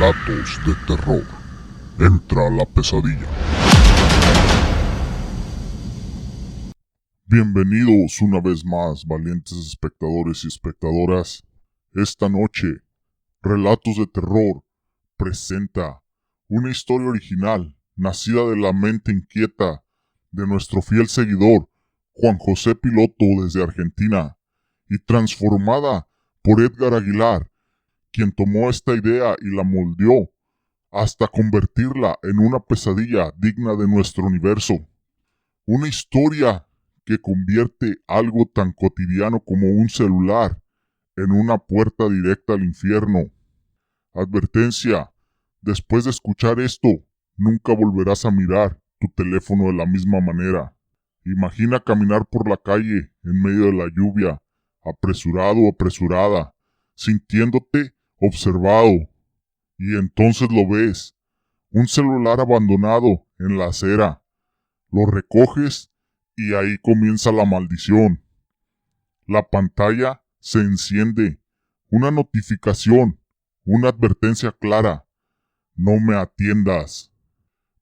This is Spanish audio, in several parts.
Relatos de terror. Entra la pesadilla. Bienvenidos una vez más, valientes espectadores y espectadoras. Esta noche, Relatos de Terror presenta una historia original, nacida de la mente inquieta de nuestro fiel seguidor, Juan José Piloto desde Argentina, y transformada por Edgar Aguilar, quien tomó esta idea y la moldeó hasta convertirla en una pesadilla digna de nuestro universo. Una historia que convierte algo tan cotidiano como un celular en una puerta directa al infierno. Advertencia: después de escuchar esto, nunca volverás a mirar tu teléfono de la misma manera. Imagina caminar por la calle en medio de la lluvia, apresurado o apresurada, sintiéndote observado, y entonces lo ves, un celular abandonado en la acera. Lo recoges y ahí comienza la maldición. La pantalla se enciende, una notificación, una advertencia clara: no me atiendas.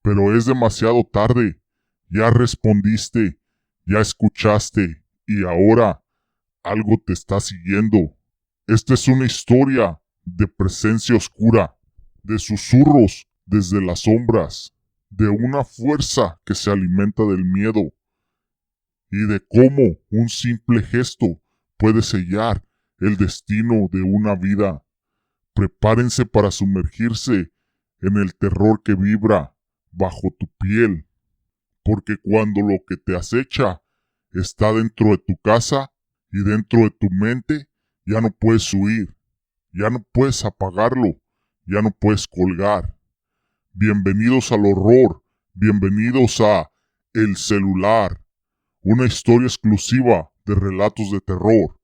Pero es demasiado tarde, ya respondiste, ya escuchaste, y ahora algo te está siguiendo. Esta es una historia de presencia oscura, de susurros desde las sombras, de una fuerza que se alimenta del miedo, y de cómo un simple gesto puede sellar el destino de una vida. Prepárense para sumergirse en el terror que vibra bajo tu piel, porque cuando lo que te acecha está dentro de tu casa y dentro de tu mente, ya no puedes huir, ya no puedes apagarlo, ya no puedes colgar. Bienvenidos al horror, bienvenidos a El Celular, una historia exclusiva de Relatos de Terror,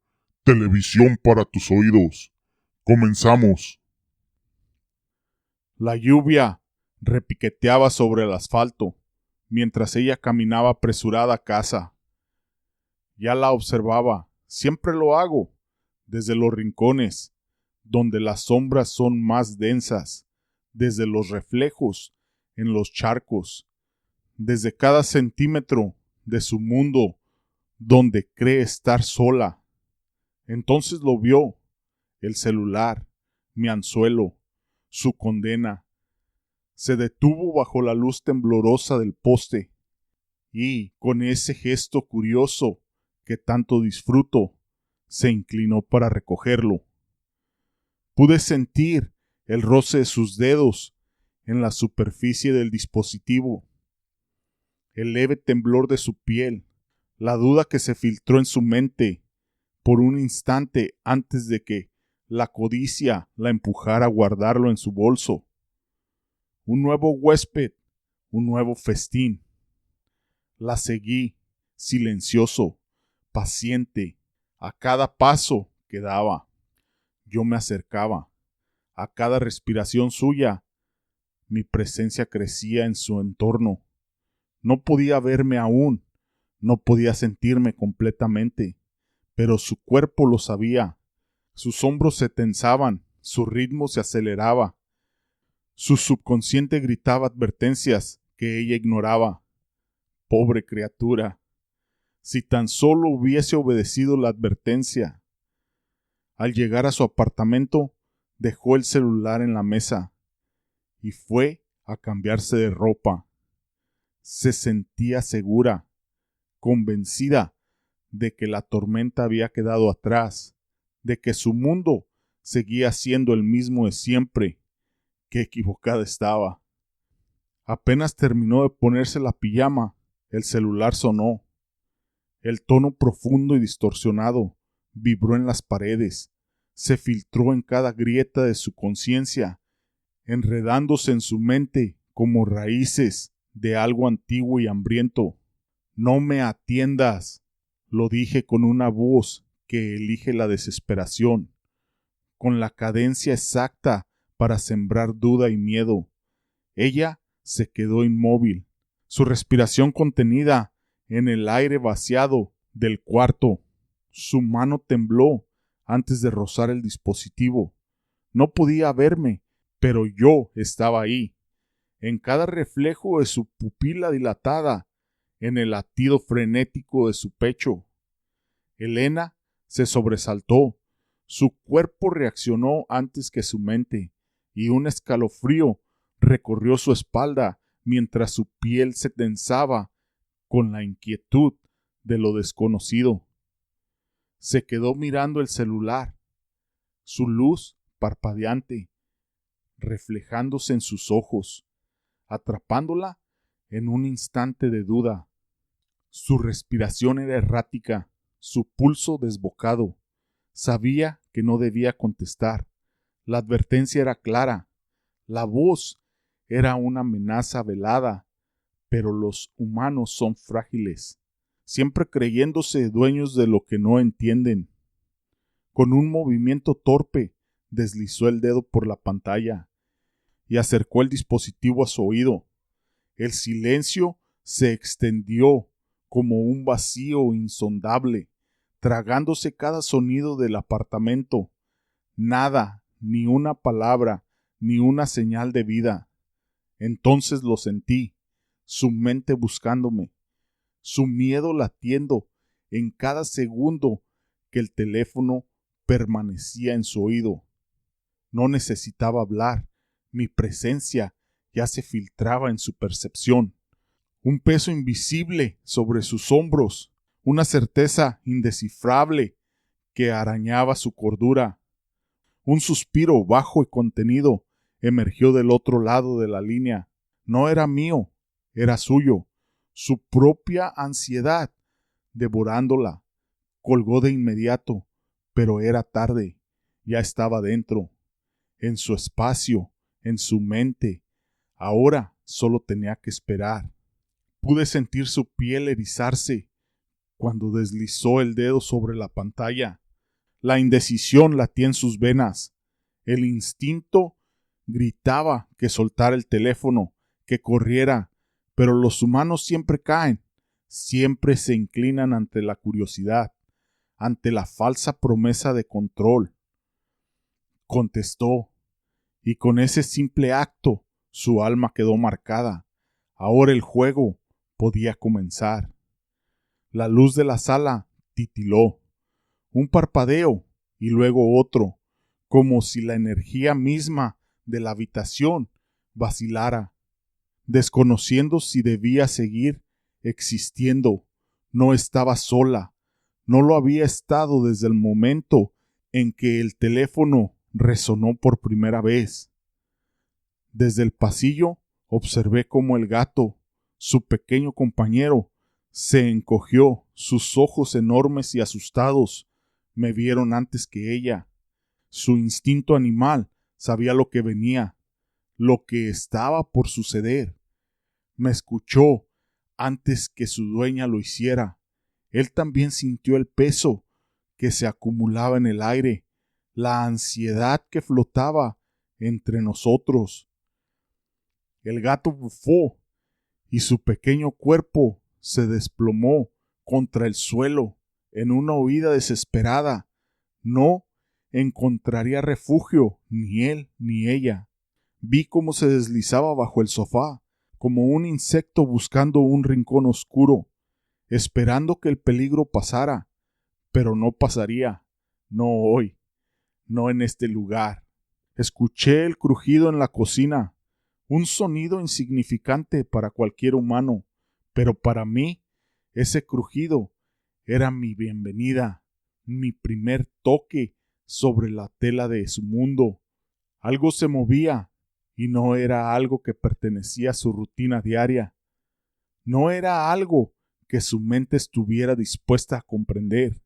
televisión para tus oídos. Comenzamos. La lluvia repiqueteaba sobre el asfalto, mientras ella caminaba apresurada a casa. Ya la observaba, siempre lo hago, desde los rincones, donde las sombras son más densas, desde los reflejos en los charcos, desde cada centímetro de su mundo donde cree estar sola. Entonces lo vio, el celular, mi anzuelo, su condena. Se detuvo bajo la luz temblorosa del poste y, con ese gesto curioso que tanto disfruto, se inclinó para recogerlo. Pude sentir el roce de sus dedos en la superficie del dispositivo, el leve temblor de su piel, la duda que se filtró en su mente por un instante antes de que la codicia la empujara a guardarlo en su bolso. Un nuevo huésped, un nuevo festín. La seguí, silencioso, paciente, a cada paso que daba. Yo me acercaba. A cada respiración suya, mi presencia crecía en su entorno. No podía verme aún, no podía sentirme completamente, pero su cuerpo lo sabía. Sus hombros se tensaban, su ritmo se aceleraba. Su subconsciente gritaba advertencias que ella ignoraba. Pobre criatura, si tan solo hubiese obedecido la advertencia. Al llegar a su apartamento, dejó el celular en la mesa y fue a cambiarse de ropa. Se sentía segura, convencida de que la tormenta había quedado atrás, de que su mundo seguía siendo el mismo de siempre. Qué equivocada estaba. Apenas terminó de ponerse la pijama, el celular sonó. El tono profundo y distorsionado vibró en las paredes, se filtró en cada grieta de su conciencia, enredándose en su mente como raíces de algo antiguo y hambriento. No me atiendas, lo dije con una voz que elige la desesperación, con la cadencia exacta para sembrar duda y miedo. Ella se quedó inmóvil, su respiración contenida en el aire vaciado del cuarto. Su mano tembló antes de rozar el dispositivo. No podía verme, pero yo estaba ahí, en cada reflejo de su pupila dilatada, en el latido frenético de su pecho. Elena se sobresaltó, su cuerpo reaccionó antes que su mente, y un escalofrío recorrió su espalda mientras su piel se tensaba con la inquietud de lo desconocido. Se quedó mirando el celular, su luz parpadeante, reflejándose en sus ojos, atrapándola en un instante de duda. Su respiración era errática, su pulso desbocado. Sabía que no debía contestar. La advertencia era clara. La voz era una amenaza velada, pero los humanos son frágiles, siempre creyéndose dueños de lo que no entienden. Con un movimiento torpe, deslizó el dedo por la pantalla y acercó el dispositivo a su oído. El silencio se extendió como un vacío insondable, tragándose cada sonido del apartamento. Nada, ni una palabra, ni una señal de vida. Entonces lo sentí, su mente buscándome, su miedo latiendo en cada segundo que el teléfono permanecía en su oído. No necesitaba hablar, mi presencia ya se filtraba en su percepción. Un peso invisible sobre sus hombros, una certeza indescifrable que arañaba su cordura. Un suspiro bajo y contenido emergió del otro lado de la línea. No era mío, era suyo, su propia ansiedad, devorándola. Colgó de inmediato, pero era tarde, ya estaba dentro, en su espacio, en su mente. Ahora solo tenía que esperar. Pude sentir su piel erizarse cuando deslizó el dedo sobre la pantalla. La indecisión latía en sus venas. El instinto gritaba que soltara el teléfono, que corriera, pero los humanos siempre caen, siempre se inclinan ante la curiosidad, ante la falsa promesa de control. Contestó, y con ese simple acto su alma quedó marcada. Ahora el juego podía comenzar. La luz de la sala titiló. Un parpadeo y luego otro, como si la energía misma de la habitación vacilara, desconociendo si debía seguir existiendo. No estaba sola, no lo había estado desde el momento en que el teléfono resonó por primera vez. Desde el pasillo observé cómo el gato, su pequeño compañero, se encogió, sus ojos enormes y asustados me vieron antes que ella. Su instinto animal sabía lo que venía, lo que estaba por suceder. Me escuchó antes que su dueña lo hiciera. Él también sintió el peso que se acumulaba en el aire, la ansiedad que flotaba entre nosotros. El gato bufó y su pequeño cuerpo se desplomó contra el suelo en una huida desesperada. No encontraría refugio ni él ni ella. Vi cómo se deslizaba bajo el sofá, como un insecto buscando un rincón oscuro, esperando que el peligro pasara, pero no pasaría, no hoy, no en este lugar. Escuché el crujido en la cocina, un sonido insignificante para cualquier humano, pero para mí ese crujido era mi bienvenida, mi primer toque sobre la tela de su mundo. Algo se movía y no era algo que pertenecía a su rutina diaria. No era algo que su mente estuviera dispuesta a comprender.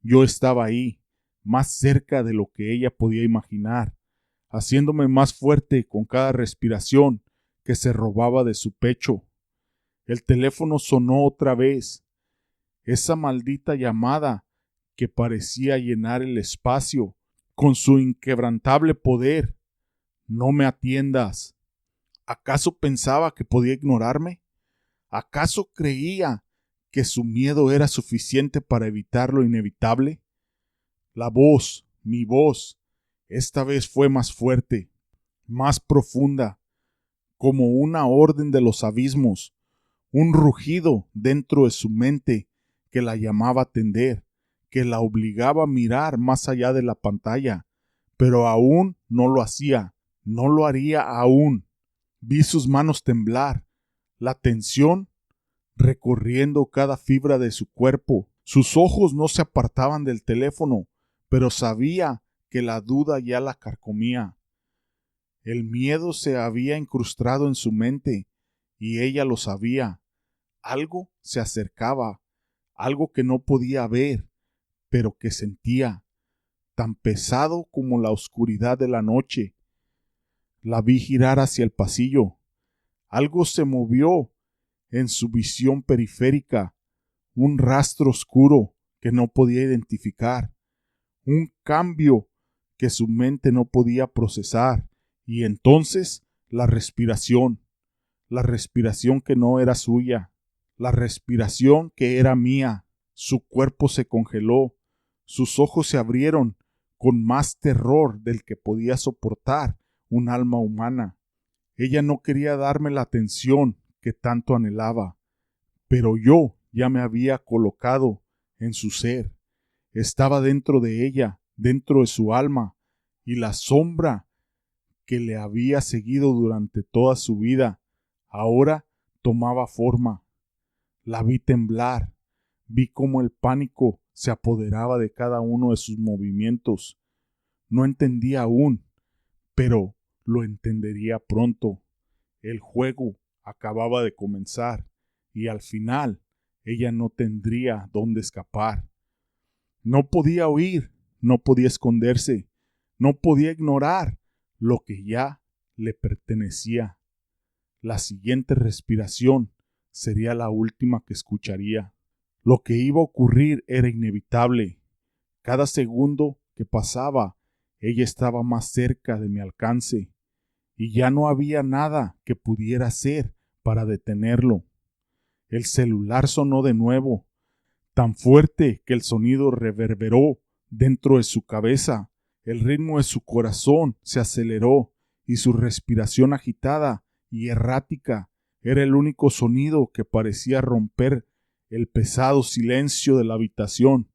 Yo estaba ahí, más cerca de lo que ella podía imaginar, haciéndome más fuerte con cada respiración que se robaba de su pecho. El teléfono sonó otra vez. Esa maldita llamada que parecía llenar el espacio con su inquebrantable poder. No me atiendas. ¿Acaso pensaba que podía ignorarme? ¿Acaso creía que su miedo era suficiente para evitar lo inevitable? La voz, mi voz, esta vez fue más fuerte. más profunda, como una orden de los abismos, un rugido dentro de su mente que la llamaba a atender, que la obligaba a mirar más allá de la pantalla, pero aún no lo hacía, no lo haría aún. Vi sus manos temblar, la tensión recorriendo cada fibra de su cuerpo. Sus ojos no se apartaban del teléfono, pero sabía que la duda ya la carcomía. El miedo se había incrustado en su mente y ella lo sabía. Algo se acercaba, algo que no podía ver, pero que sentía, tan pesado como la oscuridad de la noche. La vi girar hacia el pasillo. Algo se movió en su visión periférica, un rastro oscuro que no podía identificar, un cambio que su mente no podía procesar, y entonces la respiración que no era suya, la respiración que era mía. Su cuerpo se congeló, sus ojos se abrieron con más terror del que podía soportar un alma humana. Ella no quería darme la atención que tanto anhelaba, pero yo ya me había colocado en su ser. Estaba dentro de ella, dentro de su alma, y la sombra que le había seguido durante toda su vida ahora tomaba forma. La vi temblar, vi cómo el pánico se apoderaba de cada uno de sus movimientos. No entendía aún, pero lo entendería pronto. El juego acababa de comenzar y al final ella no tendría dónde escapar. No podía huir, no podía esconderse, no podía ignorar lo que ya le pertenecía. La siguiente respiración sería la última que escucharía. Lo que iba a ocurrir era inevitable. Cada segundo que pasaba, ella estaba más cerca de mi alcance, y ya no había nada que pudiera hacer para detenerlo. El celular sonó de nuevo, tan fuerte que el sonido reverberó dentro de su cabeza. El ritmo de su corazón se aceleró y su respiración agitada y errática era el único sonido que parecía romper el pesado silencio de la habitación.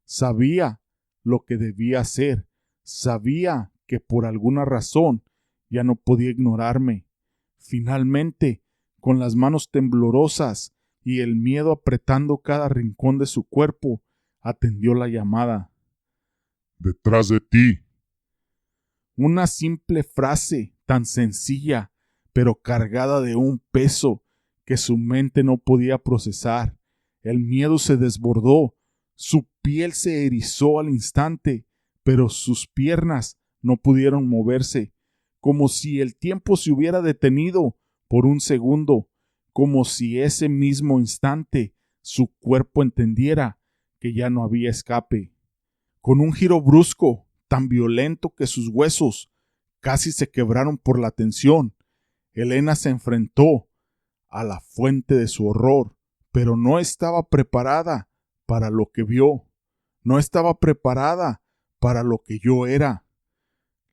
Sabía lo que debía hacer, sabía que por alguna razón ya no podía ignorarme. Finalmente, con las manos temblorosas y el miedo apretando cada rincón de su cuerpo, atendió la llamada. Detrás de ti. Una simple frase tan sencilla, pero cargada de un peso que su mente no podía procesar. El miedo se desbordó, su piel se erizó al instante, pero sus piernas no pudieron moverse, como si el tiempo se hubiera detenido por un segundo, como si ese mismo instante su cuerpo entendiera que ya no había escape. Con un giro brusco, tan violento que sus huesos casi se quebraron por la tensión, Elena se enfrentó a la fuente de su horror, pero no estaba preparada para lo que vio. No estaba preparada para lo que yo era.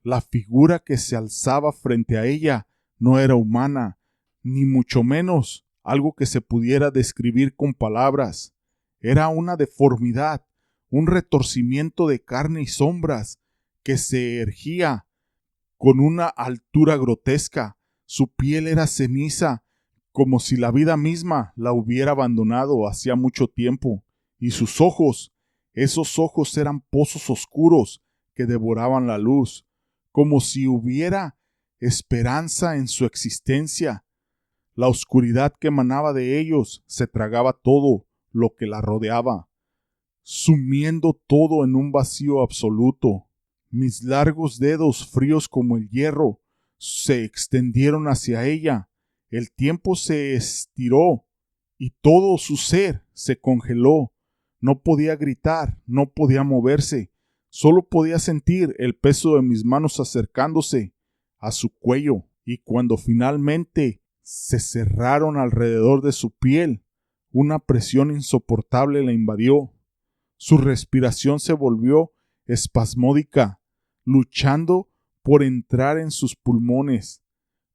La figura que se alzaba frente a ella no era humana, ni mucho menos algo que se pudiera describir con palabras. Era una deformidad, un retorcimiento de carne y sombras que se erguía con una altura grotesca. Su piel era ceniza, como si la vida misma la hubiera abandonado hacía mucho tiempo, y sus ojos, esos ojos eran pozos oscuros que devoraban la luz, como si hubiera esperanza en su existencia. La oscuridad que emanaba de ellos se tragaba todo lo que la rodeaba, sumiendo todo en un vacío absoluto. Mis largos dedos, fríos como el hierro, se extendieron hacia ella. El tiempo se estiró y todo su ser se congeló. No podía gritar, no podía moverse. Solo podía sentir el peso de mis manos acercándose a su cuello, y cuando finalmente se cerraron alrededor de su piel, una presión insoportable la invadió. Su respiración se volvió espasmódica, luchando por entrar en sus pulmones,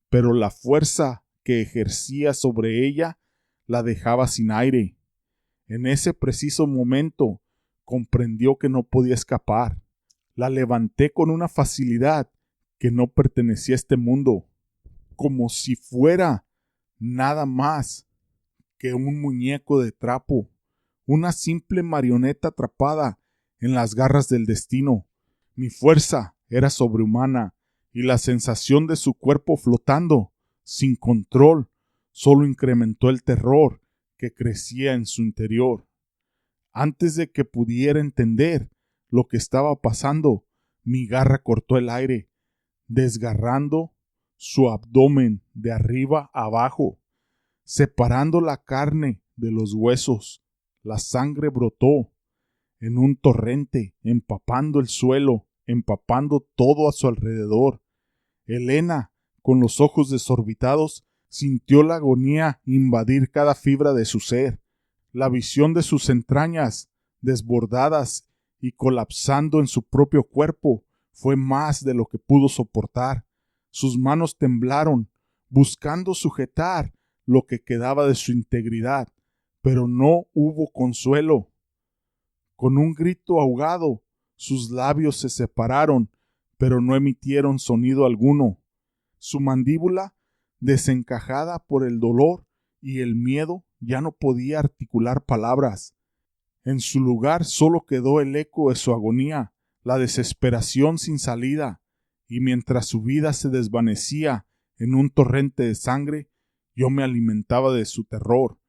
pero la fuerza que ejercía sobre ella la dejaba sin aire. En ese preciso momento comprendió que no podía escapar. La levanté con una facilidad que no pertenecía a este mundo, como si fuera nada más que un muñeco de trapo, una simple marioneta atrapada en las garras del destino. Mi fuerza era sobrehumana y la sensación de su cuerpo flotando, sin control, solo incrementó el terror que crecía en su interior. Antes de que pudiera entender lo que estaba pasando, mi garra cortó el aire, desgarrando su abdomen de arriba a abajo, separando la carne de los huesos. La sangre brotó en un torrente, empapando el suelo, empapando todo a su alrededor. Elena, con los ojos desorbitados, sintió la agonía invadir cada fibra de su ser. La visión de sus entrañas, desbordadas y colapsando en su propio cuerpo, fue más de lo que pudo soportar. Sus manos temblaron, buscando sujetar lo que quedaba de su integridad, pero no hubo consuelo. Con un grito ahogado, sus labios se separaron, pero no emitieron sonido alguno. Su mandíbula, desencajada por el dolor y el miedo, ya no podía articular palabras. En su lugar solo quedó el eco de su agonía, la desesperación sin salida, y mientras su vida se desvanecía en un torrente de sangre, yo me alimentaba de su terror,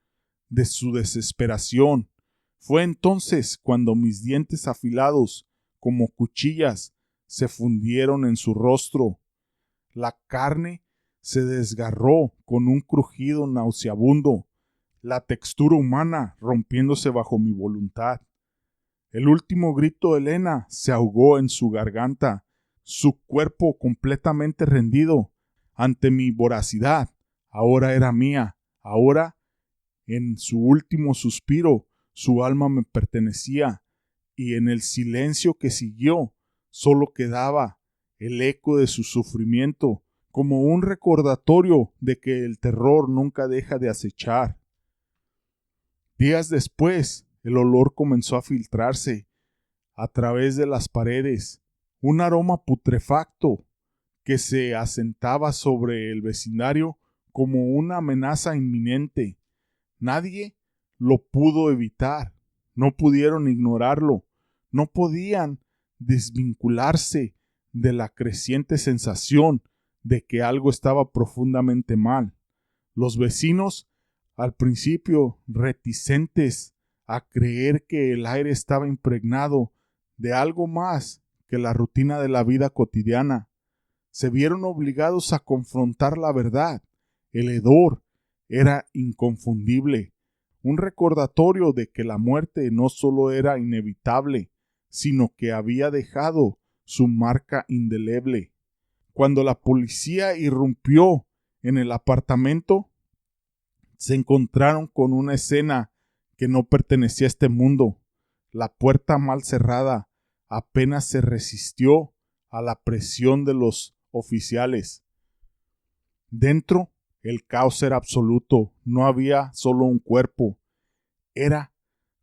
de su desesperación. Fue entonces cuando mis dientes afilados, como cuchillas, se fundieron en su rostro. La carne se desgarró con un crujido nauseabundo, la textura humana rompiéndose bajo mi voluntad. El último grito de Elena se ahogó en su garganta, su cuerpo completamente rendido ante mi voracidad. Ahora era mía, ahora, en su último suspiro, su alma me pertenecía, y en el silencio que siguió solo quedaba el eco de su sufrimiento, como un recordatorio de que el terror nunca deja de acechar. Días después, el olor comenzó a filtrarse a través de las paredes, un aroma putrefacto que se asentaba sobre el vecindario como una amenaza inminente. Nadie lo pudo evitar, no pudieron ignorarlo, no podían desvincularse de la creciente sensación de que algo estaba profundamente mal. Los vecinos, al principio reticentes a creer que el aire estaba impregnado de algo más que la rutina de la vida cotidiana, se vieron obligados a confrontar la verdad. El hedor era inconfundible, un recordatorio de que la muerte no solo era inevitable, sino que había dejado su marca indeleble. Cuando la policía irrumpió en el apartamento, se encontraron con una escena que no pertenecía a este mundo. La puerta mal cerrada apenas se resistió a la presión de los oficiales. Dentro, el caos era absoluto, no había solo un cuerpo. Era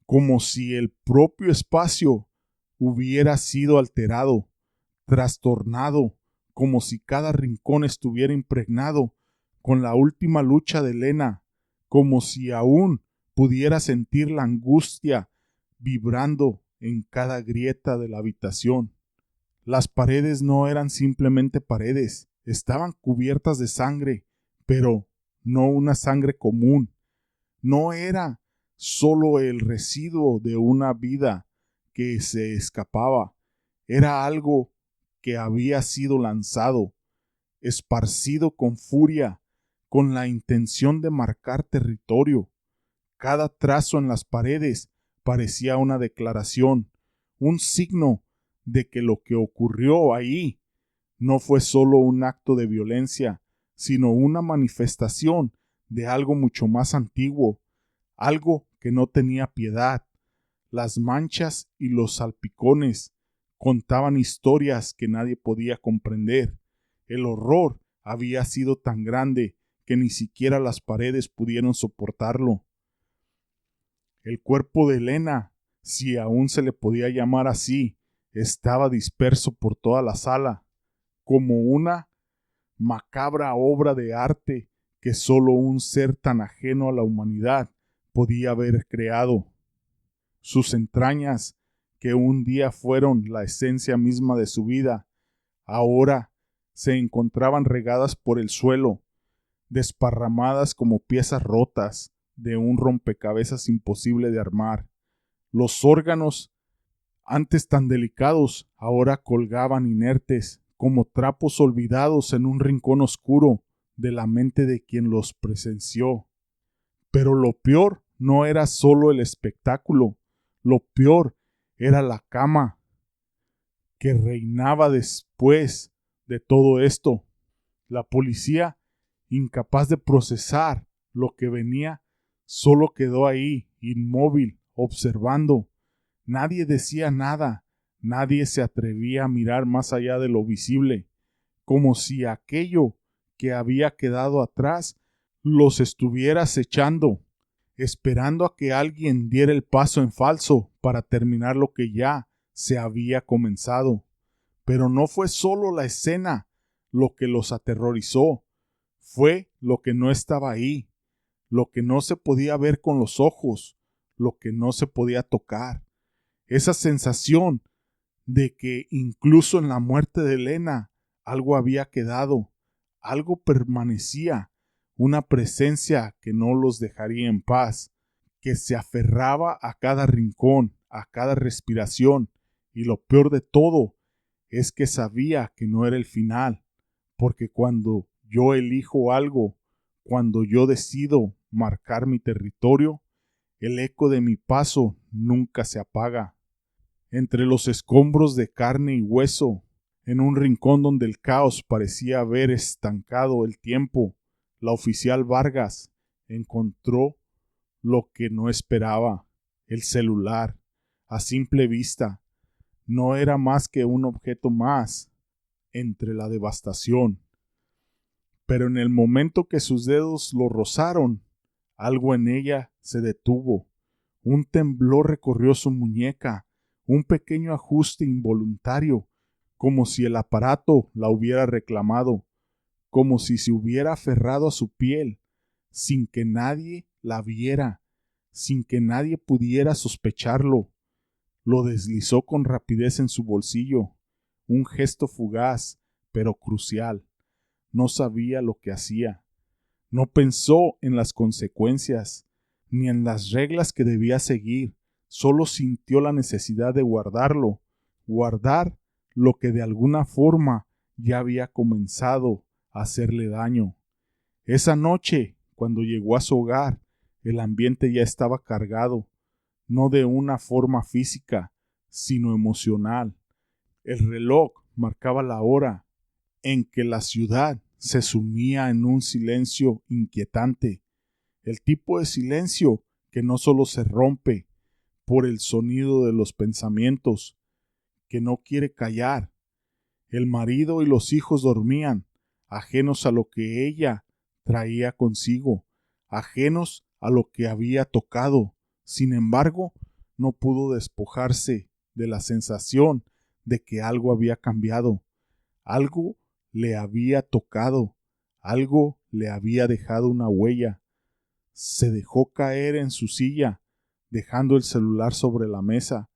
como si el propio espacio hubiera sido alterado, trastornado, como si cada rincón estuviera impregnado con la última lucha de Elena, como si aún pudiera sentir la angustia vibrando en cada grieta de la habitación. Las paredes no eran simplemente paredes, estaban cubiertas de sangre, pero no una sangre común. No era solo el residuo de una vida que se escapaba, era algo que había sido lanzado, esparcido con furia, con la intención de marcar territorio. Cada trazo en las paredes parecía una declaración, un signo de que lo que ocurrió ahí no fue solo un acto de violencia, sino una manifestación de algo mucho más antiguo, algo que no tenía piedad. Las manchas y los salpicones Contaban historias que nadie podía comprender. El horror había sido tan grande que ni siquiera las paredes pudieron soportarlo. El cuerpo de Elena, si aún se le podía llamar así, estaba disperso por toda la sala, como una macabra obra de arte que solo un ser tan ajeno a la humanidad podía haber creado. Sus entrañas, que un día fueron la esencia misma de su vida, ahora se encontraban regadas por el suelo, desparramadas como piezas rotas de un rompecabezas imposible de armar. Los órganos, antes tan delicados, ahora colgaban inertes, como trapos olvidados en un rincón oscuro de la mente de quien los presenció. Pero lo peor no era solo el espectáculo, lo peor era la cama que reinaba después de todo esto. La policía, incapaz de procesar lo que venía, solo quedó ahí, inmóvil, observando. Nadie decía nada, nadie se atrevía a mirar más allá de lo visible, como si aquello que había quedado atrás los estuviera acechando, esperando a que alguien diera el paso en falso para terminar lo que ya se había comenzado. Pero no fue solo la escena lo que los aterrorizó, fue lo que no estaba ahí, lo que no se podía ver con los ojos, lo que no se podía tocar. Esa sensación de que incluso en la muerte de Elena algo había quedado, algo permanecía, una presencia que no los dejaría en paz, que se aferraba a cada rincón, a cada respiración, y lo peor de todo es que sabía que no era el final, porque cuando yo elijo algo, cuando yo decido marcar mi territorio, el eco de mi paso nunca se apaga. Entre los escombros de carne y hueso, en un rincón donde el caos parecía haber estancado el tiempo, la oficial Vargas encontró lo que no esperaba, el celular. A simple vista, no era más que un objeto más entre la devastación. Pero en el momento que sus dedos lo rozaron, algo en ella se detuvo. Un temblor recorrió su muñeca, un pequeño ajuste involuntario, como si el aparato la hubiera reclamado, como si se hubiera aferrado a su piel, sin que nadie la viera, sin que nadie pudiera sospecharlo. Lo deslizó con rapidez en su bolsillo, un gesto fugaz, pero crucial. No sabía lo que hacía. No pensó en las consecuencias, ni en las reglas que debía seguir. Solo sintió la necesidad de guardarlo, guardar lo que de alguna forma ya había comenzado a hacerle daño. Esa noche, cuando llegó a su hogar, el ambiente ya estaba cargado, no de una forma física, sino emocional. El reloj marcaba la hora en que la ciudad se sumía en un silencio inquietante, el tipo de silencio que no solo se rompe por el sonido de los pensamientos, que no quiere callar. El marido y los hijos dormían, ajenos a lo que ella traía consigo, ajenos a lo que había tocado. Sin embargo, no pudo despojarse de la sensación de que algo había cambiado, algo le había tocado, algo le había dejado una huella. Se dejó caer en su silla, dejando el celular sobre la mesa,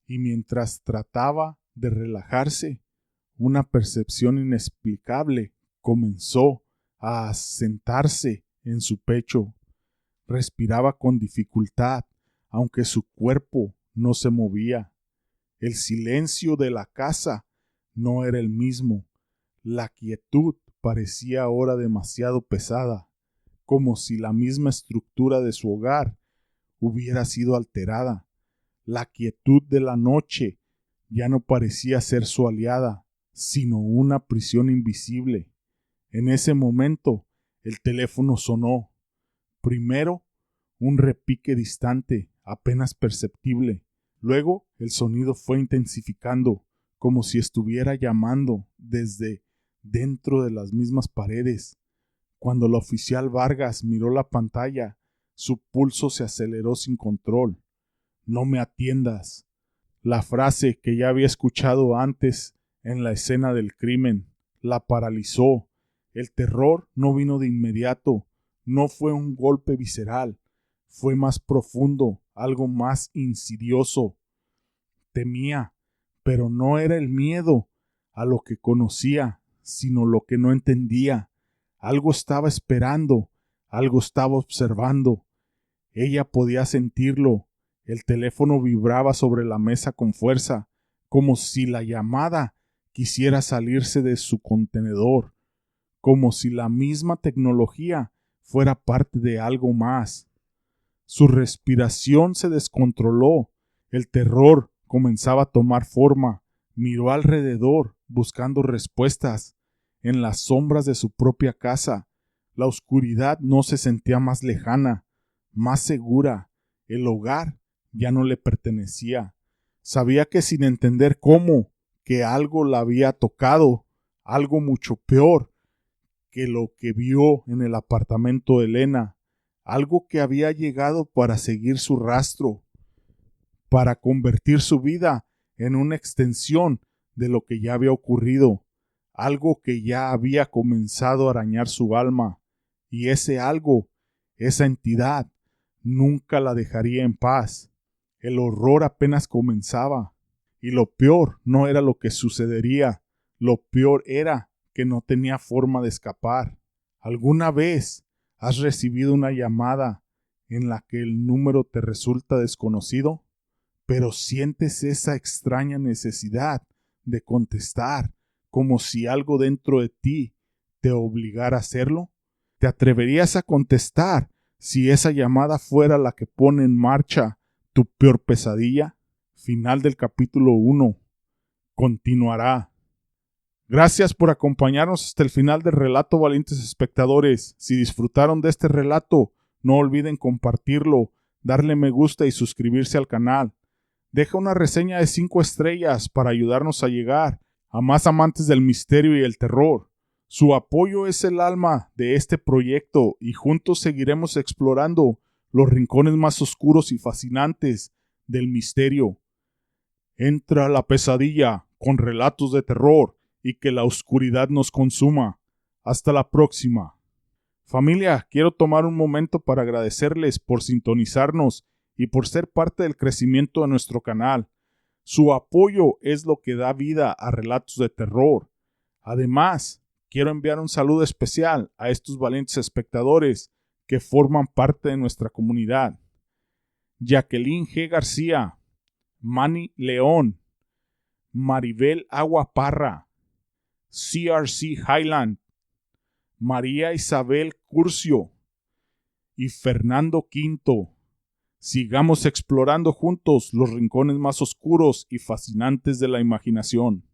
y mientras trataba de relajarse, una percepción inexplicable comenzó a asentarse en su pecho. Respiraba con dificultad, aunque su cuerpo no se movía. El silencio de la casa no era el mismo. La quietud parecía ahora demasiado pesada, como si la misma estructura de su hogar hubiera sido alterada. La quietud de la noche ya no parecía ser su aliada, sino una prisión invisible. En ese momento, el teléfono sonó. Primero, un repique distante, apenas perceptible, Luego el sonido fue intensificando, como si estuviera llamando desde dentro de las mismas paredes. Cuando la oficial Vargas miró la pantalla, su pulso se aceleró sin control. «No me atiendas». La frase que ya había escuchado antes en la escena del crimen la paralizó. El terror no vino de inmediato, no fue un golpe visceral, fue más profundo, algo más insidioso. Temía, pero no era el miedo a lo que conocía, sino lo que no entendía. Algo estaba esperando, algo estaba observando. Ella podía sentirlo. El teléfono vibraba sobre la mesa con fuerza, como si la llamada quisiera salirse de su contenedor, como si la misma tecnología fuera parte de algo más. Su respiración se descontroló. El terror comenzaba a tomar forma. Miró alrededor, buscando respuestas. En las sombras de su propia casa, la oscuridad no se sentía más lejana, más segura. El hogar ya no le pertenecía. Sabía que sin entender cómo, que algo la había tocado, algo mucho peor que lo que vio en el apartamento de Elena, algo que había llegado para seguir su rastro, para convertir su vida en una extensión de lo que ya había ocurrido, algo que ya había comenzado a arañar su alma, y ese algo, esa entidad, nunca la dejaría en paz. El horror apenas comenzaba, y lo peor no era lo que sucedería, lo peor era que no tenía forma de escapar. ¿Alguna vez has recibido una llamada en la que el número te resulta desconocido, pero sientes esa extraña necesidad de contestar, como si algo dentro de ti te obligara a hacerlo? ¿Te atreverías a contestar si esa llamada fuera la que pone en marcha tu peor pesadilla? Final del capítulo 1. Continuará. Gracias por acompañarnos hasta el final del relato, valientes espectadores. Si disfrutaron de este relato, no olviden compartirlo, darle me gusta y suscribirse al canal. Deja una reseña de 5 estrellas para ayudarnos a llegar a más amantes del misterio y el terror. Su apoyo es el alma de este proyecto y juntos seguiremos explorando los rincones más oscuros y fascinantes del misterio. Entra la pesadilla con relatos de terror y que la oscuridad nos consuma. Hasta la próxima. Familia, quiero tomar un momento para agradecerles por sintonizarnos y por ser parte del crecimiento de nuestro canal. Su apoyo es lo que da vida a relatos de terror. Además, quiero enviar un saludo especial a estos valientes espectadores que forman parte de nuestra comunidad. Jacqueline G. García, Manny León, Maribel Agua Parra, CRC Highland, María Isabel Curcio y Fernando Quinto. Sigamos explorando juntos los rincones más oscuros y fascinantes de la imaginación.